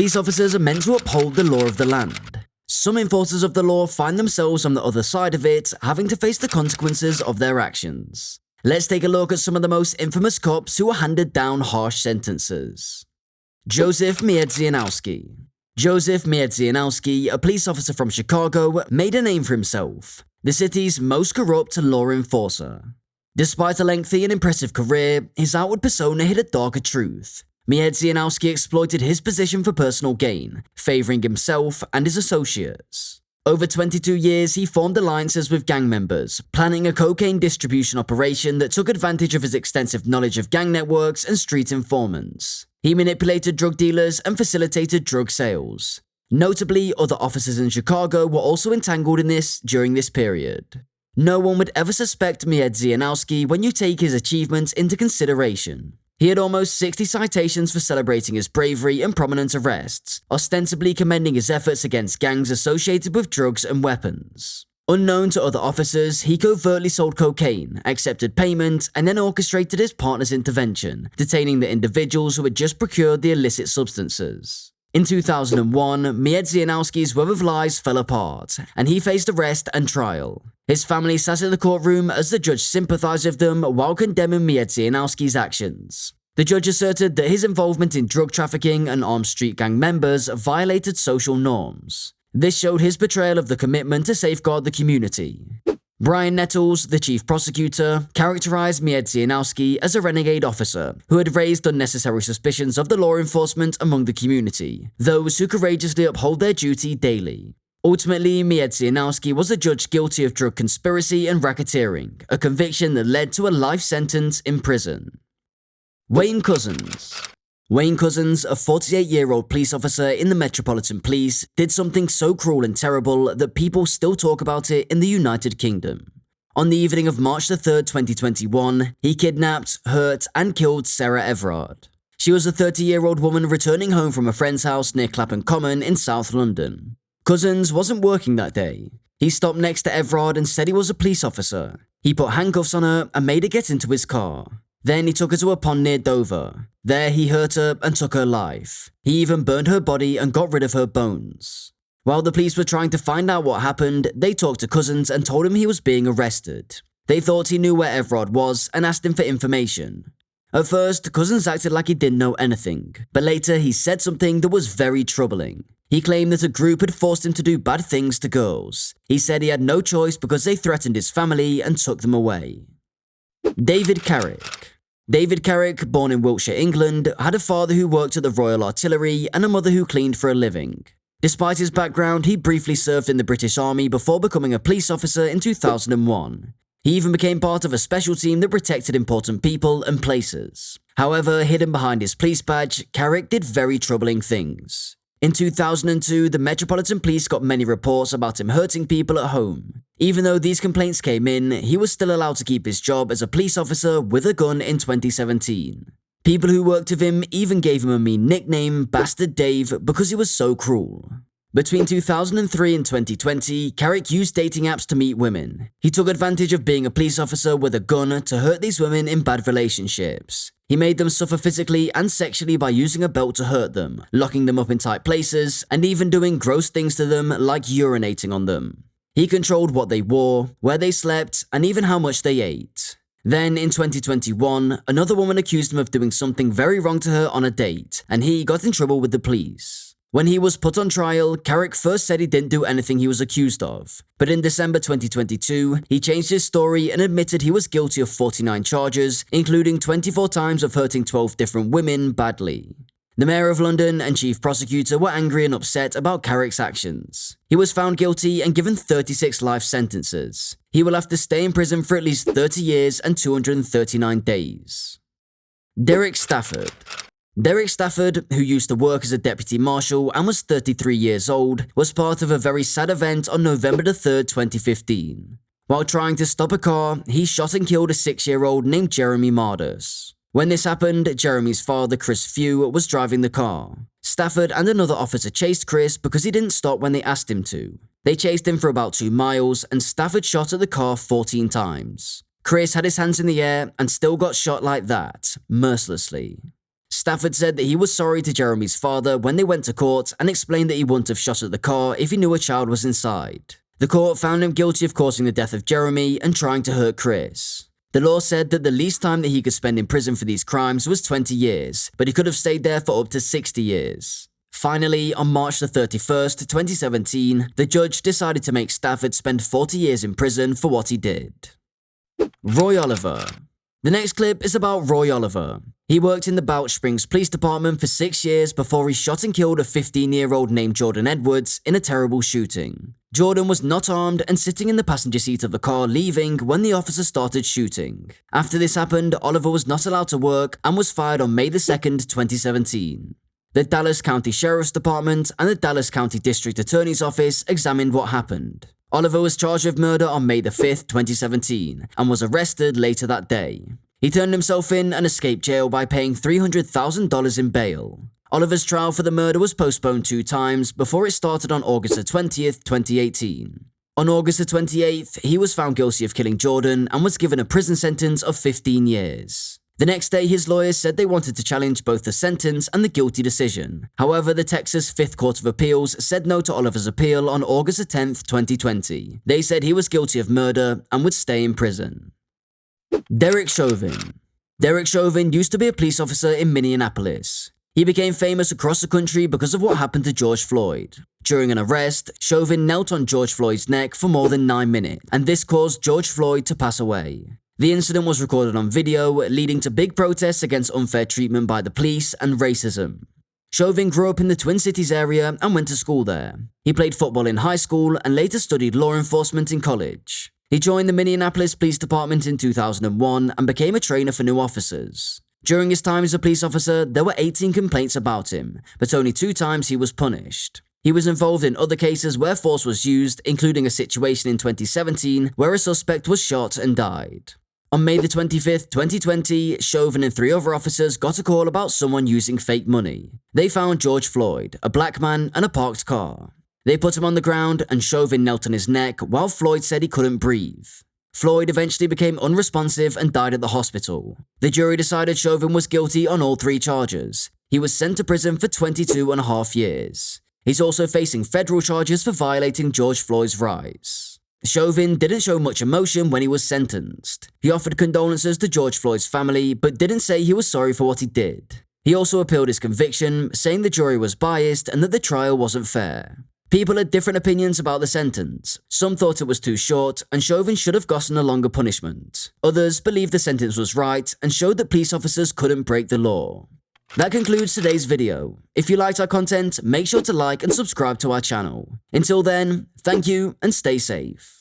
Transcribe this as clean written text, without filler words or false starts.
Police officers are meant to uphold the law of the land. Some enforcers of the law find themselves on the other side of it, having to face the consequences of their actions. Let's take a look at some of the most infamous cops who were handed down harsh sentences. Joseph Miedzianowski. Joseph Miedzianowski, a police officer from Chicago, made a name for himself, the city's most corrupt law enforcer. Despite a lengthy and impressive career, his outward persona hid a darker truth. Miedzianowski exploited his position for personal gain, favoring himself and his associates. Over 22 years, he formed alliances with gang members, planning a cocaine distribution operation that took advantage of his extensive knowledge of gang networks and street informants. He manipulated drug dealers and facilitated drug sales. Notably, other officers in Chicago were also entangled in this during this period. No one would ever suspect Miedzianowski when you take his achievements into consideration. He had almost 60 citations for celebrating his bravery and prominent arrests, ostensibly commending his efforts against gangs associated with drugs and weapons. Unknown to other officers, he covertly sold cocaine, accepted payment, and then orchestrated his partner's intervention, detaining the individuals who had just procured the illicit substances. In 2001, Miedzianowski's web of lies fell apart, and he faced arrest and trial. His family sat in the courtroom as the judge sympathized with them while condemning Miedzianowski's actions. The judge asserted that his involvement in drug trafficking and armed street gang members violated social norms. This showed his betrayal of the commitment to safeguard the community. Brian Nettles, the chief prosecutor, characterized Miedzianowski as a renegade officer who had raised unnecessary suspicions of the law enforcement among the community, those who courageously uphold their duty daily. Ultimately, Miedzianowski was adjudged guilty of drug conspiracy and racketeering, a conviction that led to a life sentence in prison. Wayne Couzens. Wayne Couzens, a 48-year-old police officer in the Metropolitan Police, did something so cruel and terrible that people still talk about it in the United Kingdom. On the evening of March 3, 2021, he kidnapped, hurt, and killed Sarah Everard. She was a 30-year-old woman returning home from a friend's house near Clapham Common in South London. Couzens wasn't working that day. He stopped next to Everard and said he was a police officer. He put handcuffs on her and made her get into his car. Then he took her to a pond near Dover. There he hurt her and took her life. He even burned her body and got rid of her bones. While the police were trying to find out what happened, they talked to Couzens and told him he was being arrested. They thought he knew where Everard was and asked him for information. At first, Couzens acted like he didn't know anything, but later he said something that was very troubling. He claimed that a group had forced him to do bad things to girls. He said he had no choice because they threatened his family and took them away. David Carrick. David Carrick, born in Wiltshire, England, had a father who worked at the Royal Artillery and a mother who cleaned for a living. Despite his background, he briefly served in the British Army before becoming a police officer in 2001. He even became part of a special team that protected important people and places. However, hidden behind his police badge, Carrick did very troubling things. In 2002, the Metropolitan Police got many reports about him hurting people at home. Even though these complaints came in, he was still allowed to keep his job as a police officer with a gun in 2017. People who worked with him even gave him a mean nickname, Bastard Dave, because he was so cruel. Between 2003 and 2020, Carrick used dating apps to meet women. He took advantage of being a police officer with a gun to hurt these women in bad relationships. He made them suffer physically and sexually by using a belt to hurt them, locking them up in tight places, and even doing gross things to them like urinating on them. He controlled what they wore, where they slept, and even how much they ate. Then, in 2021, another woman accused him of doing something very wrong to her on a date, and he got in trouble with the police. When he was put on trial, Carrick first said he didn't do anything he was accused of. But in December 2022, he changed his story and admitted he was guilty of 49 charges, including 24 times of hurting 12 different women badly. The Mayor of London and Chief Prosecutor were angry and upset about Carrick's actions. He was found guilty and given 36 life sentences. He will have to stay in prison for at least 30 years and 239 days. Derek Stafford. Derek Stafford, who used to work as a deputy marshal and was 33 years old, was part of a very sad event on November 3, 2015. While trying to stop a car, he shot and killed a 6-year-old named Jeremy Mardus. When this happened, Jeremy's father, Chris Few, was driving the car. Stafford and another officer chased Chris because he didn't stop when they asked him to. They chased him for about 2 miles, and Stafford shot at the car 14 times. Chris had his hands in the air and still got shot like that, mercilessly. Stafford said that he was sorry to Jeremy's father when they went to court and explained that he wouldn't have shot at the car if he knew a child was inside. The court found him guilty of causing the death of Jeremy and trying to hurt Chris. The law said that the least time that he could spend in prison for these crimes was 20 years, but he could have stayed there for up to 60 years. Finally, on March 31st, 2017, the judge decided to make Stafford spend 40 years in prison for what he did. Roy Oliver. The next clip is about Roy Oliver. He worked in the Balch Springs Police Department for 6 years before he shot and killed a 15-year-old named Jordan Edwards in a terrible shooting. Jordan was not armed and sitting in the passenger seat of the car leaving when the officer started shooting. After this happened, Oliver was not allowed to work and was fired on May 2nd, 2017. The Dallas County Sheriff's Department and the Dallas County District Attorney's Office examined what happened. Oliver was charged with murder on May 5th, 2017, and was arrested later that day. He turned himself in and escaped jail by paying $300,000 in bail. Oliver's trial for the murder was postponed 2 times before it started on August 20th, 2018. On August 28th, he was found guilty of killing Jordan and was given a prison sentence of 15 years. The next day, his lawyers said they wanted to challenge both the sentence and the guilty decision. However, the Texas 5th Court of Appeals said no to Oliver's appeal on August 10th, 2020. They said he was guilty of murder and would stay in prison. Derek Chauvin. Derek Chauvin used to be a police officer in Minneapolis. He became famous across the country because of what happened to George Floyd. During an arrest, Chauvin knelt on George Floyd's neck for more than 9 minutes, and this caused George Floyd to pass away. The incident was recorded on video, leading to big protests against unfair treatment by the police and racism. Chauvin grew up in the Twin Cities area and went to school there. He played football in high school and later studied law enforcement in college. He joined the Minneapolis Police Department in 2001 and became a trainer for new officers. During his time as a police officer, there were 18 complaints about him, but only 2 times he was punished. He was involved in other cases where force was used, including a situation in 2017 where a suspect was shot and died. On May 25th, 2020, Chauvin and 3 other officers got a call about someone using fake money. They found George Floyd, a black man, and a parked car. They put him on the ground and Chauvin knelt on his neck while Floyd said he couldn't breathe. Floyd eventually became unresponsive and died at the hospital. The jury decided Chauvin was guilty on all 3 charges. He was sent to prison for 22.5 years. He's also facing federal charges for violating George Floyd's rights. Chauvin didn't show much emotion when he was sentenced. He offered condolences to George Floyd's family, but didn't say he was sorry for what he did. He also appealed his conviction, saying the jury was biased and that the trial wasn't fair. People had different opinions about the sentence. Some thought it was too short, and Chauvin should have gotten a longer punishment. Others believed the sentence was right and showed that police officers couldn't break the law. That concludes today's video. If you liked our content, make sure to like and subscribe to our channel. Until then, thank you and stay safe.